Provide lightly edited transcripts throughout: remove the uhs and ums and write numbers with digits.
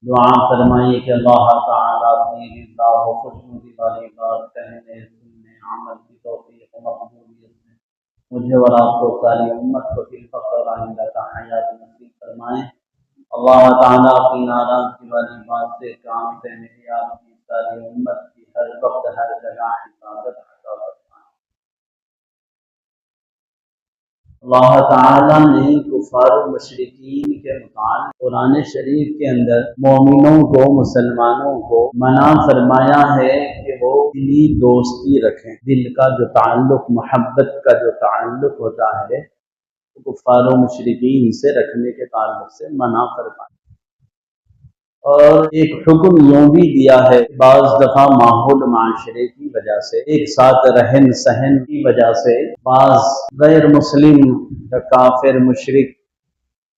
دعا فرمائیے کہ اللہ تعالیٰ اپنی رضا و خوشنودی والی بات کہنے سننے عمل کی توفیق و مقبولیت میں مجھے اور آپ کو ساری امت کو فی الفقر اور آئندہ کا حیات نصیب فرمائیں۔ اللہ تعالیٰ اپنی ناراضگی والی بات سے کام کرنے کی آپ کی ساری امت کی ہر وقت ہر جگہ حفاظت عطا فرمائیں۔ اللہ تعالیٰ نے کفار و مشرکین کے متعلق قرآن شریف کے اندر مومنوں کو مسلمانوں کو منع فرمایا ہے کہ وہ دلی دوستی رکھیں۔ دل کا جو تعلق محبت کا جو تعلق ہوتا ہے کفار و مشرکین سے رکھنے کے تعلق سے منع فرمایا۔ اور ایک حکم یوں بھی دیا ہے بعض دفعہ ماحول معاشرے کی وجہ سے ایک ساتھ رہن سہن کی وجہ سے بعض غیر مسلم کافر مشرک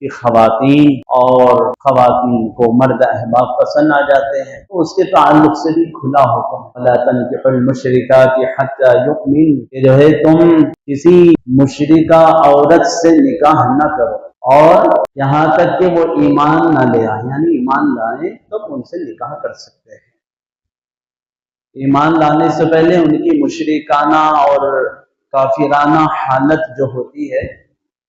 کی خواتین اور خواتین کو مرد احباب پسند آ جاتے ہیں تو اس کے تعلق سے بھی کھلا حکم وَلَا تَنكِحُوا الْمُشْرِكَاتِ حَتَّى يُؤْمِنْ کہ جو ہے تم کسی مشرکہ عورت سے نکاح نہ کرو اور یہاں تک کہ وہ ایمان نہ لے آئے، یعنی ایمان لائیں تب ان سے نکاح کر سکتے ہیں۔ ایمان لانے سے پہلے ان کی مشرکانہ اور کافرانہ حالت جو ہوتی ہے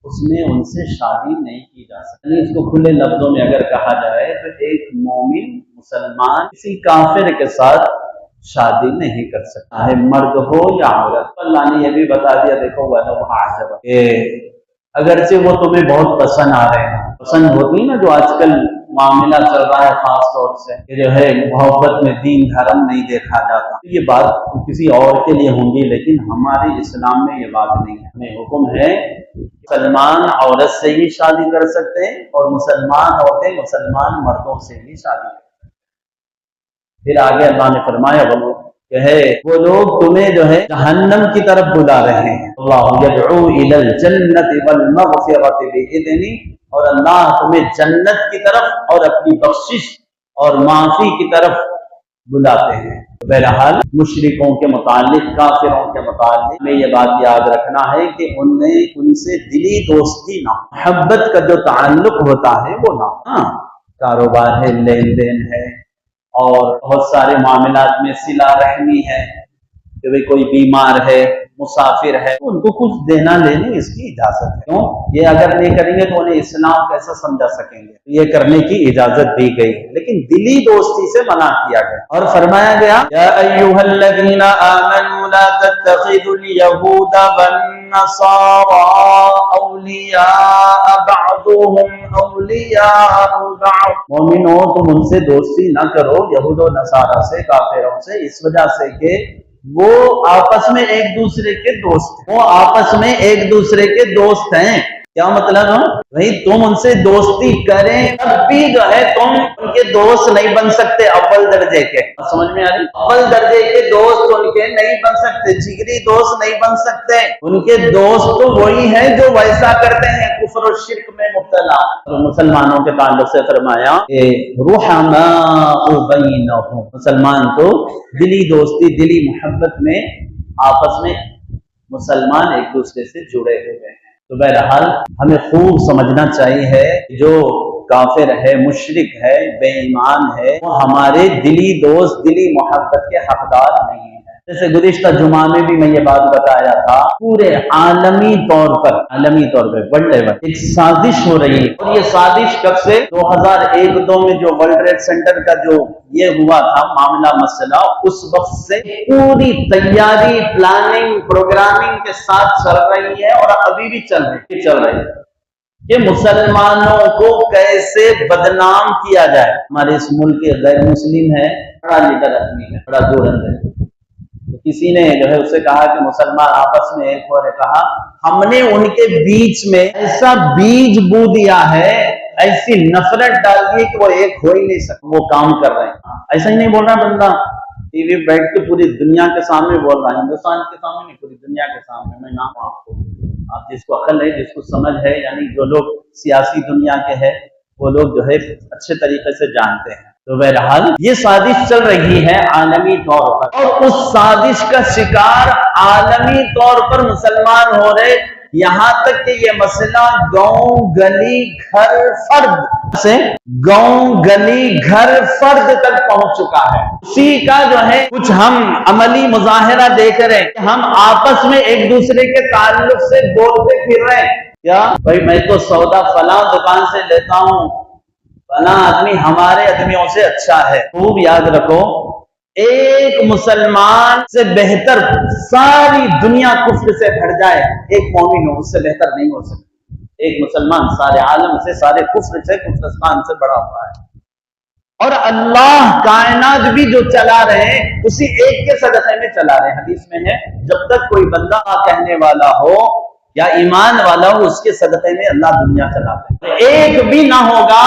اس میں ان سے شادی نہیں کی جا سکتی۔ یعنی اس کو کھلے لفظوں میں اگر کہا جائے تو ایک مومن مسلمان کسی کافر کے ساتھ شادی نہیں کر سکتا ہے، مرد ہو یا عورت۔ اللہ نے یہ بھی بتا دیا دیکھو وَلَوْ أَعْجَبَكَ کہ اگرچہ وہ تمہیں بہت پسند آ رہے ہیں، پسند ہوتی نا جو آج کل معاملہ چل رہا ہے خاص طور سے کہ جو ہے محبت میں دین دھرم نہیں دیکھا جاتا، یہ بات کسی اور کے لیے ہوں گی لیکن ہمارے اسلام میں یہ بات نہیں ہے۔ ہمیں حکم ہے مسلمان عورت سے ہی شادی کر سکتے ہیں اور مسلمان عورتیں مسلمان مردوں سے ہی شادی کر سکتے ہیں۔ پھر آگے اللہ نے فرمایا کہ ہے وہ لوگ تمہیں جو ہے جہنم کی طرف بلا رہے ہیں، اللہ یدعو الی الجنت والمغفرۃ بإذنہ، اور اللہ تمہیں جنت کی طرف اور اپنی بخشش اور معافی کی طرف بلاتے ہیں۔ بہرحال مشرکوں کے متعلق کافروں کے متعلق ہمیں یہ بات یاد رکھنا ہے کہ ان سے دلی دوستی نہ، محبت کا جو تعلق ہوتا ہے وہ نہ، ہاں کاروبار ہے، لین دین ہے اور بہت سارے معاملات میں صلہ رحمی ہے کہ بھئی کوئی بیمار ہے مسافر ہے ان کو کچھ دینا لینے اس کی اجازت ہے۔ کیوں؟ یہ اگر نہیں کریں گے تو انہیں اسلام کیسا سمجھا سکیں گے؟ یہ کرنے کی اجازت دی گئی لیکن دلی دوستی سے منع کیا گیا اور فرمایا گیا یا ایھا الذین آمنوا لا تتخذوا اليہود والنصارى اولیاء بعضهم اولیاء بعض، مومنوں تم ان سے دوستی نہ کرو یہود و نصارہ سے، کافروں سے، اس وجہ سے کہ وہ آپس میں ایک دوسرے کے دوست ہیں، وہ آپس میں ایک دوسرے کے دوست ہیں۔ کیا مطلب ہے بھائی تم ان سے دوستی کریں تب بھی جو ہے تم ان کے دوست نہیں بن سکتے اول درجے کے، سمجھ میں آ رہی؟ اول درجے کے دوست ان کے نہیں بن سکتے، جگری دوست نہیں بن سکتے، ان کے دوست تو وہی ہیں جو ویسا کرتے ہیں کفر و شرک میں مبتلا۔ مسلمانوں کے تعلق سے فرمایا کہ رحماء بینہم، مسلمان تو دلی دوستی دلی محبت میں آپس میں مسلمان ایک دوسرے سے جڑے ہوئے ہیں۔ تو بہرحال ہمیں خوب سمجھنا چاہیے جو کافر ہے مشرک ہے بے ایمان ہے وہ ہمارے دلی دوست دلی محبت کے حقدار نہیں ہیں۔ جیسے گزشتہ جمعہ میں بھی میں یہ بات بتایا تھا پورے عالمی طور پر ورلڈ لیول ایک سازش ہو رہی ہے، اور یہ سازش کب سے 2001-2 میں جو ورلڈ ٹریڈ سینٹر کا جو یہ ہوا تھا معاملہ مسئلہ، اس وقت سے پوری تیاری پلاننگ پروگرامنگ کے ساتھ چل رہی ہے اور ابھی بھی چل رہی ہے کہ مسلمانوں کو کیسے بدنام کیا جائے۔ ہمارے اس ملک کے غیر مسلم ہے، بڑا لیڈر آدمی ہے، بڑا دورندر ہے، کسی نے جو ہے اسے کہا کہ مسلمان آپس میں ایک ہو رہے، کہا ہم نے ان کے بیچ میں ایسا بیج بو دیا ہے، ایسی نفرت ڈال دی کہ وہ ایک ہو ہی نہیں سکتے، وہ کام کر رہے ہیں۔ ایسا ہی نہیں بول رہا بندہ ٹی وی بیٹھ کے پوری دنیا کے سامنے بول رہا ہے، ہندوستان کے سامنے نہیں پوری دنیا کے سامنے۔ میں نام آپ کو، آپ جس کو عقل ہے جس کو سمجھ ہے، یعنی جو لوگ سیاسی دنیا کے ہیں وہ لوگ جو ہے اچھے طریقے سے جانتے ہیں۔ تو بہرحال یہ سازش چل رہی ہے عالمی طور پر، اور اس سازش کا شکار عالمی طور پر مسلمان ہو رہے یہاں تک کہ یہ مسئلہ گاؤں گلی گھر فرد سے گاؤں گلی گھر فرد تک پہنچ چکا ہے. اسی کا جو ہے کچھ ہم عملی مظاہرہ دیکھ رہے ہیں. ہم آپس میں ایک دوسرے کے تعلق سے بولتے پھر رہے ہیں کیا بھائی میں تو سودا فلاں دکان سے لیتا ہوں, فلاں آدمی ہمارے آدمیوں سے اچھا ہے. خوب یاد رکھو, ایک مسلمان سے بہتر ساری دنیا کفر سے بھر جائے, ایک مومن ہو اس سے بہتر نہیں ہو سکتا. ایک مسلمان سارے عالم سے, سارے کفر سے, کفرستان سے بڑا ہوا ہے. اور اللہ کائنات بھی جو چلا رہے ہیں اسی ایک کے صدقے میں چلا رہے ہیں. حدیث میں ہے جب تک کوئی بندہ کہنے والا ہو یا ایمان والا ہو اس کے صدقے میں اللہ دنیا چلاتا ہے. ایک بھی نہ ہوگا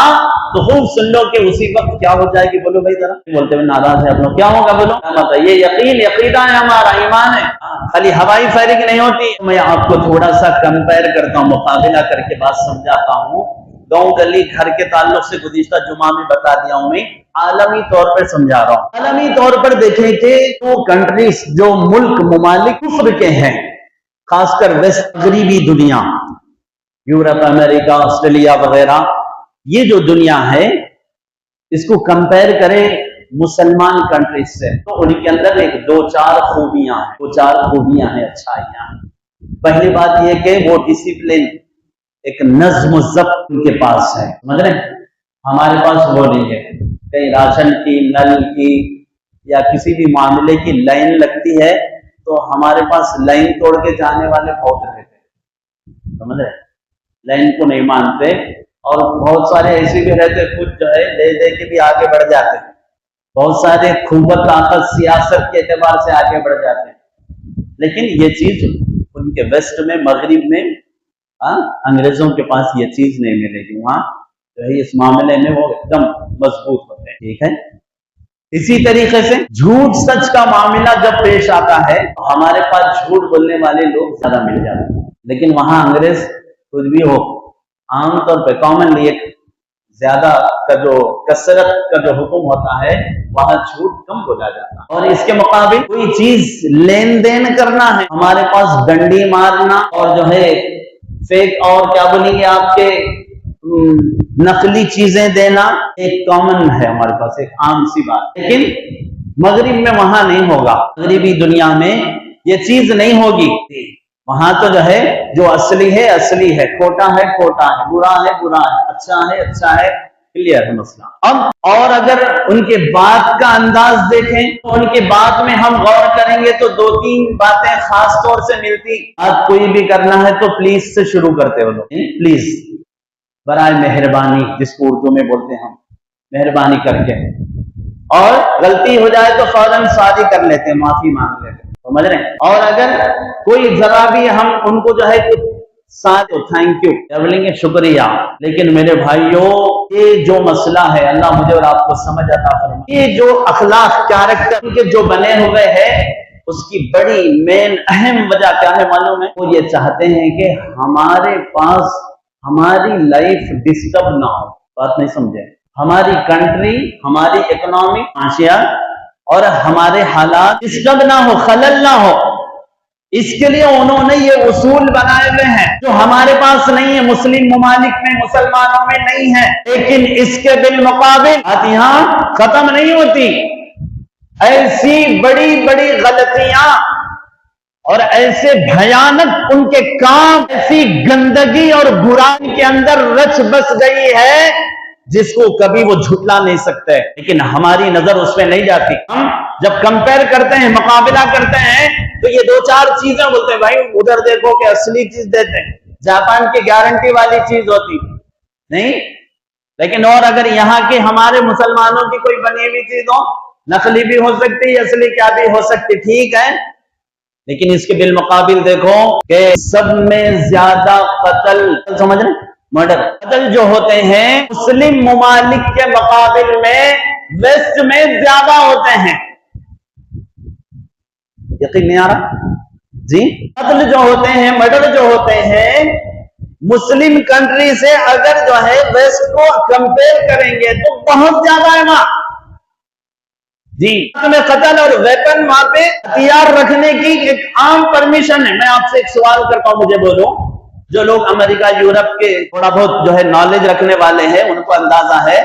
تو خوب سن لو کہ اسی وقت کیا ہو جائے گی. بولو بھائی ذرا, بولتے ہوئے ناراض ہے آپ لوگ, کیا ہوگا بولو. یہ یقین عقیدہ ہے, ہمارا ایمان ہے, خالی ہوائی فائرنگ نہیں ہوتی. میں آپ کو تھوڑا سا کمپیئر کرتا ہوں, مقابلہ کر کے بات سمجھاتا ہوں. گاؤں گلی گھر کے تعلق سے گزشتہ جمعہ میں بتا دیا ہوں, میں عالمی طور پر سمجھا رہا ہوں. عالمی طور پر دیکھیں کہ وہ کنٹریز جو ملک ممالک کفر کے ہیں, خاص کر ویسٹ مغربی دنیا, یورپ, امریکہ, آسٹریلیا وغیرہ, یہ جو دنیا ہے اس کو کمپیئر کریں مسلمان کنٹریز سے تو ان کے اندر ایک دو چار خوبیاں ہیں, اچھائیاں. پہلی بات یہ کہ وہ ڈسپلن, ایک نظم و ضبط ان کے پاس ہے. سمجھ رہے ہیں, ہمارے پاس وہ نہیں ہے. کہیں راشن کی, نل کی یا کسی بھی معاملے کی لائن لگتی ہے تو ہمارے پاس لائن توڑ کے جانے والے بہت رہتے ہیں. سمجھ رہے, لائن کو نہیں مانتے. اور بہت سارے ایسے بھی رہتے کچھ جو ہے لے دے کے بھی آگے بڑھ جاتے ہیں. بہت سارے قوت طاقت سیاست کے اعتبار سے آگے بڑھ جاتے ہیں. لیکن یہ چیز ان کے ویسٹ میں, مغرب میں, انگریزوں کے پاس یہ چیز نہیں ملے گی. وہاں جو ہے اس معاملے میں وہ ایک دم مضبوط ہوتے ہیں. ٹھیک ہے. اسی طریقے سے جھوٹ سچ کا معاملہ جب پیش آتا ہے تو ہمارے پاس جھوٹ بولنے والے لوگ زیادہ مل جاتے ہیں. لیکن وہاں انگریز کچھ بھی ہو, عام طور پہ کامنلی ایک زیادہ کا جو کثرت کا جو حکم ہوتا ہے وہاں جھوٹ کم بولا جاتا ہے. اور اس کے مقابل کوئی چیز لین دین کرنا ہے, ہمارے پاس ڈنڈی مارنا اور جو ہے فیک اور کیا بولیں گے آپ کے نقلی چیزیں دینا ایک کامن ہے ہمارے پاس, ایک عام سی بات. لیکن مغرب میں وہاں نہیں ہوگا. مغربی دنیا میں یہ چیز نہیں ہوگی. وہاں تو جو ہے جو اصلی ہے, کھوٹا ہے, برا ہے, اچھا ہے, کلیئر ہے مسئلہ. اب اور اگر ان کے بات کا انداز دیکھیں تو ان کے بات میں ہم غور کریں گے تو دو تین باتیں خاص طور سے ملتی. آج کوئی بھی کرنا ہے تو پلیز سے شروع کرتے ہو, پلیز, برائے مہربانی, جس کو اردو میں بولتے ہیں ہم, مہربانی کر کے. اور غلطی ہو جائے تو فوراً سوری کر لیتے ہیں, معافی مانگ لیتے ہیں. سمجھ رہے ہیں. اور اگر کوئی ذرا بھی ہم ان کو جو ہے کچھ ساتھ تھینک یو کیا بولیں گے, شکریہ. لیکن میرے بھائیوں یہ جو مسئلہ ہے, اللہ مجھے اور آپ کو سمجھ عطا فرمائے, یہ جو اخلاق کیریکٹر کے جو بنے ہوئے ہیں اس کی بڑی مین اہم وجہ کیا ہے معلوم ہے؟ وہ یہ چاہتے ہیں کہ ہمارے پاس ہماری لائف ڈسٹرب نہ ہو. بات نہیں سمجھے, ہماری کنٹری, ہماری اکنامی, معاشیات اور ہمارے حالات ڈسٹرب نہ ہو, خلل نہ ہو. اس کے لیے انہوں نے یہ اصول بنائے ہوئے ہیں جو ہمارے پاس نہیں ہے, مسلم ممالک میں, مسلمانوں میں نہیں ہے. لیکن اس کے بالمقابل یہاں ختم نہیں ہوتی. ایسی بڑی بڑی غلطیاں اور ایسے بھیانک ان کے کام, ایسی گندگی اور برائی کے اندر رچ بس گئی ہے جس کو کبھی وہ جھٹلا نہیں سکتے. لیکن ہماری نظر اس پہ نہیں جاتی. ہم جب کمپیئر کرتے ہیں, مقابلہ کرتے ہیں تو یہ دو چار چیزیں بولتے ہیں, بھائی ادھر دیکھو کہ اصلی چیز دیتے ہیں, جاپان کی گارنٹی والی چیز ہوتی نہیں. لیکن اور اگر یہاں کے ہمارے مسلمانوں کی کوئی بنی ہوئی چیز ہو, نقلی بھی ہو سکتی, اصلی کیا بھی ہو سکتی, ٹھیک ہے. لیکن اس کے بالمقابل دیکھو کہ سب میں زیادہ قتل, سمجھ رہے, مرڈر, قتل جو ہوتے ہیں مسلم ممالک کے مقابل میں ویسٹ میں زیادہ ہوتے ہیں. یقین نہیں آ رہا جی؟ قتل جو ہوتے ہیں, مرڈر جو ہوتے ہیں مسلم کنٹری سے اگر جو ہے ویسٹ کو کمپیئر کریں گے تو بہت زیادہ ہے وہاں جی. میں قتل اور ویپن وہاں پہ ہتھیار رکھنے کی ایک عام پرمیشن ہے. میں آپ سے ایک سوال کرتا ہوں, مجھے بولو, جو لوگ امریکہ یورپ کے تھوڑا بہت جو ہے نالج رکھنے والے ہیں ان کو اندازہ ہے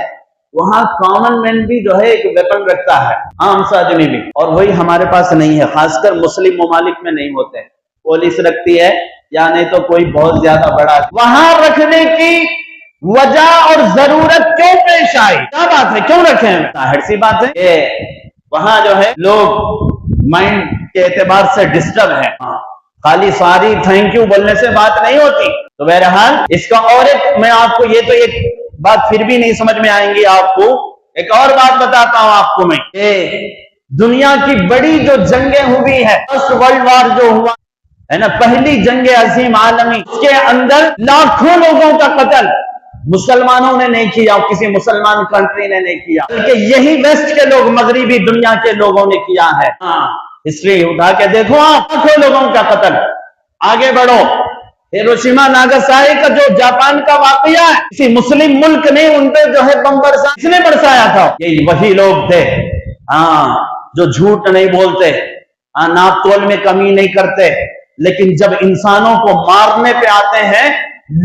وہاں کامن مین بھی جو ہے ایک ویپن رکھتا ہے، عام سا آدمی بھی، اور وہی ہمارے پاس نہیں ہے، خاص کر مسلم ممالک میں نہیں ہوتے، پولیس رکھتی ہے یا نہیں تو کوئی بہت زیادہ بڑا، وہاں رکھنے کی وجہ اور ضرورت کیوں پیش آئی، کیا بات ہے، کیوں رکھے ہیں؟ ظاہر سی بات ہے کہ وہاں جو ہے لوگ مائنڈ کے اعتبار سے ڈسٹرب ہے، خالی ساری تھینک یو بولنے سے بات نہیں ہوتی۔ تو بہرحال اس کا اور ایک میں آپ کو، یہ تو ایک بات پھر بھی نہیں سمجھ میں آئیں گی آپ کو، ایک اور بات بتاتا ہوں آپ کو میں کہ دنیا کی بڑی جو جنگیں ہوئی ہے، فرسٹ ورلڈ وار جو ہوا ہے نا، پہلی جنگ عظیم عالمی، اس کے اندر لاکھوں لوگوں کا قتل مسلمانوں نے نہیں کیا، کسی مسلمان کنٹری نے نہیں کیا، بلکہ یہی ویسٹ کے لوگ، مغربی دنیا کے لوگوں نے کیا ہے۔ ہسٹری اٹھا کے دیکھو آپ، لاکھوں لوگوں کا قتل۔ آگے بڑھو، ہیروشیما ناگاساکی کا جو جاپان کا واقعہ ہے، کسی مسلم ملک نے ان پہ جو ہے بم برسایا، کس نے برسایا تھا؟ یہ وہی لوگ تھے جو جھوٹ نہیں بولتے، ناپ تول میں کمی نہیں کرتے، لیکن جب انسانوں کو مارنے پہ آتے ہیں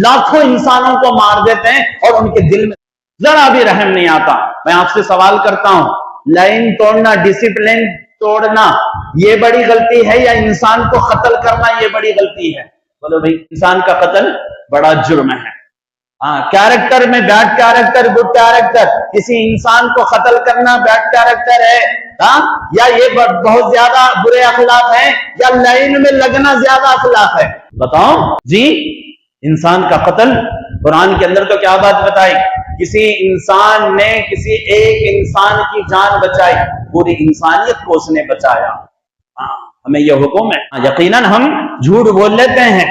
لاکھوں انسانوں کو مار دیتے ہیں اور ان کے دل میں ذرا بھی رحم نہیں آتا۔ میں آپ سے سوال کرتا ہوں، لائن توڑنا، ڈسپلن توڑنا یہ بڑی غلطی ہے یا انسان کو قتل کرنا یہ بڑی غلطی ہے؟ بولو بھائی، انسان کا قتل بڑا جرم ہے۔ کیریکٹر میں بیڈ کیریکٹر، گڈ کیریکٹر، کسی انسان کو قتل کرنا بیڈ کیریکٹر ہے یا یہ بہت زیادہ برے اخلاق ہیں یا لائن میں لگنا زیادہ اخلاق ہے؟ بتاؤ جی۔ انسان کا قتل، قرآن کے اندر تو کیا بات بتائی، کسی انسان نے کسی ایک انسان کی جان بچائی، پوری انسانیت کو اس نے بچایا۔ ہمیں یہ حکم ہے، یقیناً ہم جھوٹ بول لیتے ہیں،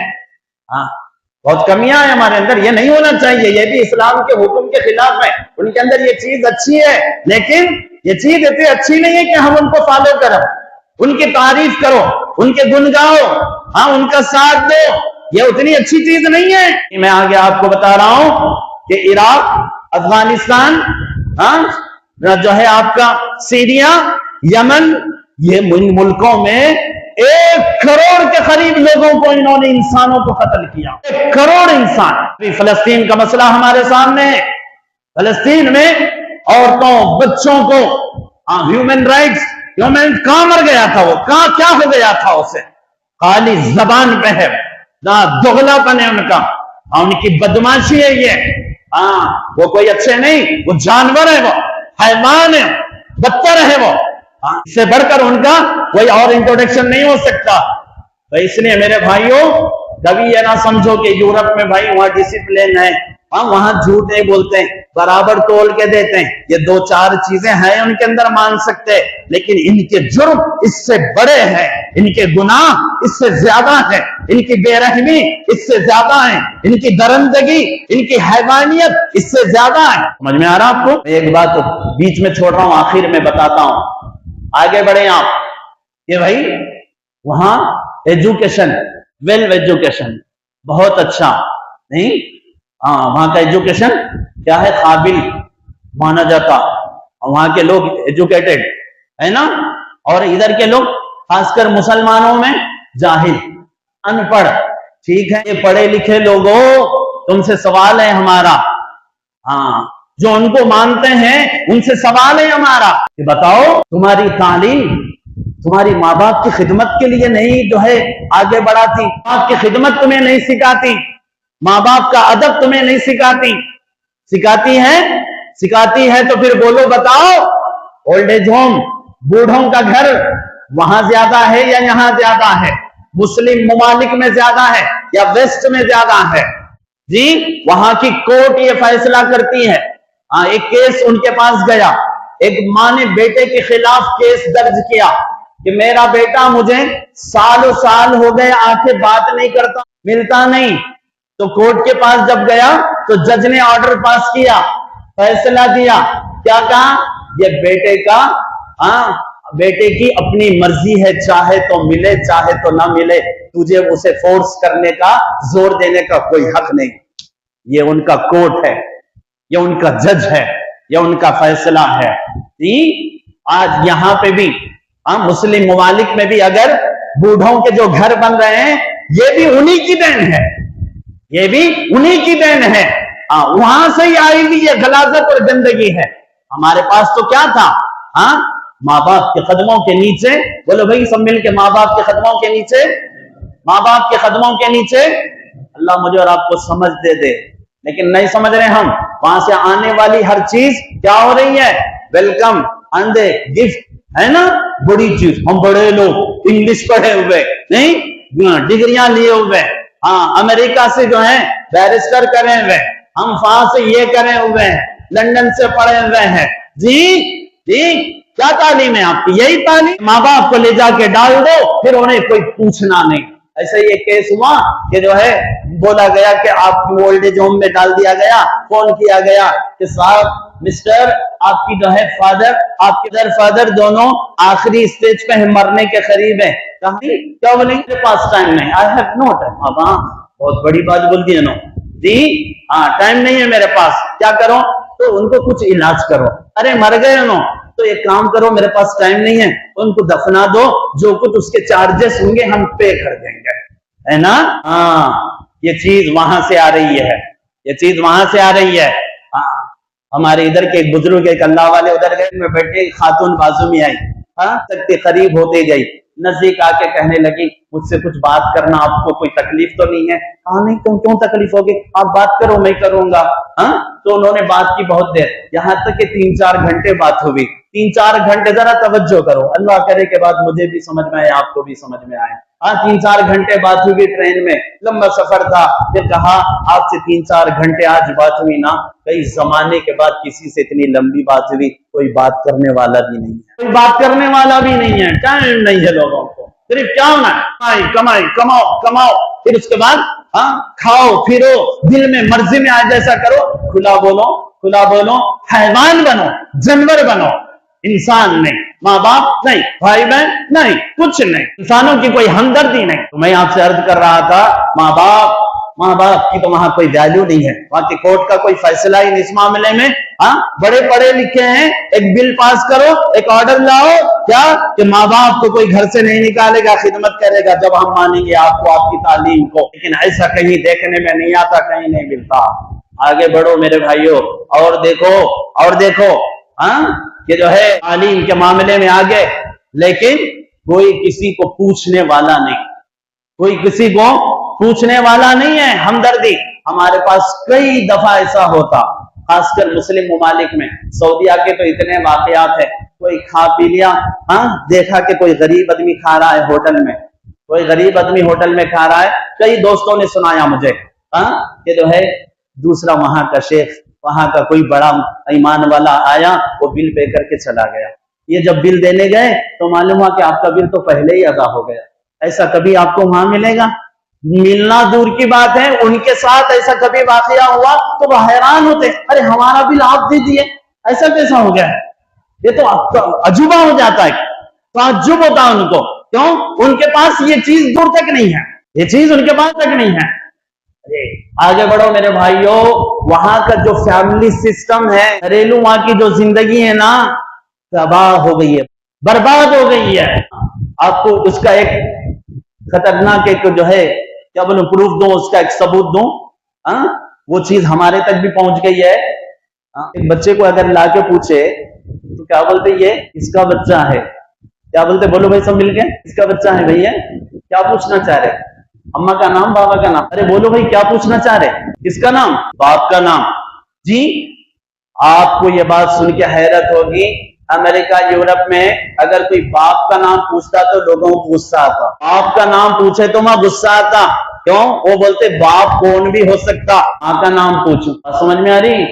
بہت کمیاں ہیں ہمارے اندر، یہ نہیں ہونا چاہیے، یہ بھی اسلام کے حکم کے خلاف ہے۔ ان کے اندر یہ چیز اچھی ہے، لیکن یہ چیز اتنی اچھی نہیں ہے کہ ہم ان کو فالو کرو، ان کی تعریف کرو، ان کے گن گاؤ، ان کا ساتھ دو، یہ اتنی اچھی چیز نہیں ہے۔ میں آگے آپ کو بتا رہا ہوں کہ عراق، افغانستان، جو ہے آپ کا سیریا، یمن، یہ ملکوں میں 1 کروڑ کے قریب لوگوں کو انہوں نے، انسانوں کو قتل کیا، 1 کروڑ انسان۔ فلسطین کا مسئلہ ہمارے سامنے ہے، فلسطین میں عورتوں، بچوں کو ہیومن رائٹس، کہاں مر گیا تھا وہ، کہاں کیا ہو گیا تھا اسے؟ خالی زبان پہ ہے، دغلا پن ہے ان کا، ان کی بدماشی ہے یہ، وہ کوئی اچھے نہیں، وہ جانور ہے، وہ حیوان ہے، بدتر ہے وہ، اس سے بڑھ کر ان کا کوئی اور انٹروڈکشن نہیں ہو سکتا۔ تو اس لیے میرے بھائیوں، کبھی یہ نہ سمجھو کہ یورپ میں بھائی وہاں ڈسپلن ہے، وہاں جھوٹ نہیں بولتے، برابر تول کے دیتے ہیں، یہ 2-4 چیزیں ہیں ان کے اندر مان سکتے، لیکن ان کے جرم اس سے بڑے ہیں، ان کے گناہ اس سے زیادہ ہیں، ان کی بے رحمی اس سے زیادہ ہیں، ان کی درندگی، ان کی حیوانیت اس سے زیادہ ہے۔ سمجھ میں آ رہا آپ کو؟ ایک بات بیچ میں چھوڑ رہا ہوں، آخر میں بتاتا ہوں، آگے بڑھیں آپ کہ بھائی وہاں ایجوکیشن، ویل ایجوکیشن بہت اچھا نہیں، وہاں کا ایجوکیشن کیا ہے، قابل مانا جاتا، وہاں کے لوگ ایجوکیٹڈ ہے نا، اور ادھر کے لوگ خاص کر مسلمانوں میں جاہل، ان پڑھ۔ ٹھیک ہے، یہ پڑھے لکھے لوگوں، تم سے سوال ہے ہمارا، جو ان کو مانتے ہیں ان سے سوال ہے ہمارا کہ بتاؤ تمہاری تعلیم تمہاری ماں باپ کی خدمت کے لیے نہیں جو ہے آگے بڑھاتی، ماں باپ کی خدمت تمہیں نہیں سکھاتی، ماں باپ کا ادب تمہیں نہیں سکھاتی، سکھاتی ہے تو پھر بولو، بتاؤ اولڈ ایج ہوم، بوڑھوں کا گھر وہاں زیادہ ہے یا یہاں زیادہ ہے؟ مسلم ممالک میں زیادہ ہے یا ویسٹ میں زیادہ ہے؟ جی، وہاں کی کورٹ یہ فیصلہ کرتی ہے۔ ایک کیس ان کے پاس گیا، ایک ماں نے بیٹے کے خلاف کیس درج کیا کہ میرا بیٹا مجھے سال ہو گئے آ کے بات نہیں کرتا، ملتا نہیں، تو کورٹ کے پاس جب گیا تو جج نے آرڈر پاس کیا، فیصلہ دیا، کیا کہا، یہ بیٹے کی اپنی مرضی ہے، چاہے تو ملے چاہے تو نہ ملے، تجھے اسے فورس کرنے کا، زور دینے کا کوئی حق نہیں۔ یہ ان کا کورٹ ہے، یہ ان کا جج ہے، یہ ان کا فیصلہ ہے۔ آج یہاں پہ بھی مسلم ممالک میں بھی اگر بوڑھوں کے جو گھر بن رہے ہیں، یہ بھی انہی کی دین ہے، یہ بھی انہی کی دین ہے. ہاں وہاں سے ہی آئی ہوئی یہ غلاظت اور گندگی ہے. ہمارے پاس تو کیا تھا؟ ہاں ماں باپ کے قدموں کے نیچے. بولو بھائی سب مل کے، ماں باپ کے قدموں کے نیچے، ماں باپ کے قدموں کے نیچے. اللہ مجھے اور آپ کو سمجھ دے دے، لیکن نہیں سمجھ رہے ہم. وہاں سے آنے والی ہر چیز کیا ہو رہی ہے؟ ویلکم، اندے، گفٹ ہے نا. بڑی چیز، ہم بڑے لوگ انگلش پڑھے ہوئے نہیں، ڈگریاں لیے ہوئے، ہاں امریکہ سے جو ہے بیرسٹر کرے ہوئے، ہم وہاں سے یہ کرے ہوئے ہیں، لندن سے پڑھے ہوئے ہیں. جی جی کیا تعلیم ہے آپ کی؟ یہی تعلیم. ماں باپ کو لے جا کے ڈال دو، پھر انہیں کوئی پوچھنا نہیں. ایسا یہ کیس ہوا کہ جو ہے بولا گیا کہ آپ کی اولڈ ایج ہوم میں ڈال دیا گیا. فون کیا گیا کہ صاحب مسٹر آپ کی جو ہے فادر، آپ کے فادر دونوں آخری اسٹیج پہ مرنے کے قریب ہیں. کیا بولیں؟ میرے پاس ٹائم نہیں. I have no time. اب ہاں بہت بڑی بات بول دی انہوں. جی ہاں ٹائم نہیں ہے میرے پاس. کیا کرو؟ تو ان کو کچھ علاج کرو. ارے مر گئے انہوں، تو ایک کام کرو، میرے پاس ٹائم نہیں ہے، ان کو دفنا دو، جو کچھ اس کے چارجز ہوں گے ہم پے کر دیں گے، ہے نا. ہاں یہ چیز وہاں سے آ رہی ہے، یہ چیز وہاں سے آ رہی ہے. ہاں ہمارے ادھر کے ایک بزرگ، ایک اللہ والے ادھر گئے میں بیٹھے، خاتون بازو میں آئی، ہاں تک قریب ہوتے گئی، نزدیک آ کے کہنے لگی مجھ سے کچھ بات کرنا، آپ کو کوئی تکلیف تو نہیں ہے؟ کہا نہیں، کیوں تکلیف ہوگی، آپ بات کرو میں کروں گا. ہاں تو انہوں نے بات کی بہت دیر، یہاں تک کہ 3-4 گھنٹے بات ہوئی. 3-4 گھنٹے، ذرا توجہ کرو، اللہ کرے کے بعد مجھے بھی سمجھ میں آئے، آپ کو بھی سمجھ میں آئے. ہاں 3-4 گھنٹے بات ہوئی ٹرین میں، لمبا سفر تھا. پھر کہا آپ سے 3-4 گھنٹے آج بات ہوئی نا، کئی زمانے کے بعد کسی سے اتنی لمبی بات ہوئی، کوئی بات کرنے والا بھی نہیں ہے، کوئی بات کرنے والا بھی نہیں ہے. ٹائم نہیں ہے لوگوں کو، صرف کیا ہونا ہے؟ کمائی کمائی، کماؤ کماؤ. پھر اس کے بعد ہاں کھاؤ پھرو، دل میں مرضی میں آئے جیسا کرو، کھلا بولو کھلا بولو. حیوان بنو، جانور بنو، انسان نہیں. ماں باپ نہیں، بھائی بہن نہیں، کچھ نہیں، انسانوں کی کوئی ہمدردی نہیں. تو میں آپ سے عرض کر رہا تھا، ماں باپ کی تو وہاں کوئی ویلیو نہیں ہے. وہاں کی کورٹ کا کوئی فیصلہ ہی نہیں اس معاملے میں. ہاں بڑے پڑھے لکھے ہیں، ایک بل پاس کرو، ایک آرڈر لاؤ، کیا کہ ماں باپ کو کوئی گھر سے نہیں نکالے گا، خدمت کرے گا جب ہم مانیں گے آپ کو، آپ کی تعلیم کو. لیکن ایسا کہیں دیکھنے میں نہیں آتا، کہیں نہیں ملتا. آگے بڑھو میرے بھائیوں، اور دیکھو ہاں کہ جو ہے تعلیم کے معاملے میں آگے، لیکن کوئی کسی کو پوچھنے والا نہیں، کوئی کسی کو پوچھنے والا نہیں ہے. ہمدردی ہمارے پاس کئی دفعہ ایسا ہوتا، خاص کر مسلم ممالک میں. سعودیہ کے تو اتنے واقعات ہیں، کوئی کھا پی لیا، ہاں دیکھا کہ کوئی غریب آدمی کھا رہا ہے ہوٹل میں، کوئی غریب آدمی ہوٹل میں کھا رہا ہے. کئی دوستوں نے سنایا مجھے ہاں کہ جو ہے دوسرا وہاں کا شیخ، وہاں کا کوئی بڑا ایمان والا آیا، وہ بل پے کر کے چلا گیا. یہ جب بل دینے گئے تو معلوم ہوا کہ آپ کا بل تو پہلے ہی ادا ہو گیا. ایسا کبھی آپ کو وہاں ملے گا؟ ملنا دور کی بات ہے، ان کے ساتھ ایسا کبھی واقعہ ہوا تو وہ حیران ہوتے، ارے ہمارا بل آپ دے دیے، ایسا کیسا ہو گیا؟ یہ تو عجوبہ ہو جاتا ہے، تعجب ہوتا ہے ان کو. کیوں؟ ان کے پاس یہ چیز دور تک نہیں ہے، یہ چیز ان کے پاس تک نہیں ہے. آگے بڑھو میرے بھائیوں. وہاں کا جو فیملی سسٹم ہے، گھریلو وہاں کی جو زندگی ہے نا، تباہ ہو گئی ہے، برباد ہو گئی ہے. آپ کو اس کا ایک خطرناک ایک جو ہے کیا بولوں پروف دوں، اس کا ایک ثبوت دوں. وہ چیز ہمارے تک بھی پہنچ گئی ہے. ایک بچے کو اگر لا کے پوچھے تو کیا بولتے؟ یہ اس کا بچہ ہے. کیا بولتے؟ بولو بھائی سب مل کے، اس کا بچہ ہے. بھیا کیا پوچھنا چاہ رہے؟ اما کا نام، بابا کا نام. ارے بولو بھائی کیا پوچھنا چاہ رہے؟ کس کا نام؟ باپ کا نام. جی آپ کو یہ بات سن کے حیرت ہوگی، امریکہ یورپ میں اگر کوئی باپ کا نام پوچھتا تو لوگوں کو غصہ آتا، باپ کا نام پوچھے تو ماں غصہ آتا. کیوں؟ وہ بولتے باپ کون بھی ہو سکتا، ماں کا نام پوچھو. سمجھ میں آ رہی؟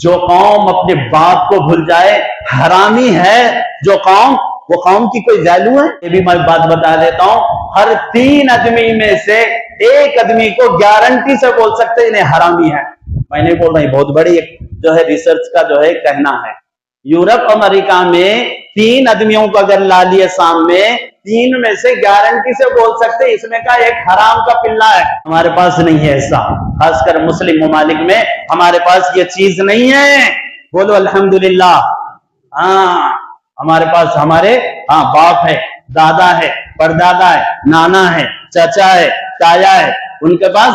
جو قوم اپنے باپ کو بھول جائے حرامی ہے. جو قوم، وہ قوم کی کوئی ویلیو ہے؟ یہ بھی میں بات بتا دیتا ہوں، ہر 3 آدمی میں سے 1 آدمی کو گارنٹی سے بول سکتے انہیں حرامی ہے. میں نہیں بول رہا، بہت بڑی جو ہے ریسرچ کا جو ہے کہنا ہے. یورپ امریکہ میں 3 آدمیوں کو اگر لا لیے سامنے، 3 میں سے گارنٹی سے بول سکتے اس میں کا ایک حرام کا پلہ ہے. ہمارے پاس نہیں ہے ایسا، خاص کر مسلم ممالک میں ہمارے پاس یہ چیز نہیں ہے. بولو الحمدللہ. ہاں ہمارے پاس ہمارے باپ ہے، دادا ہے، پردادا ہے، نانا ہے، چچا ہے، تایا ہے، ان کے پاس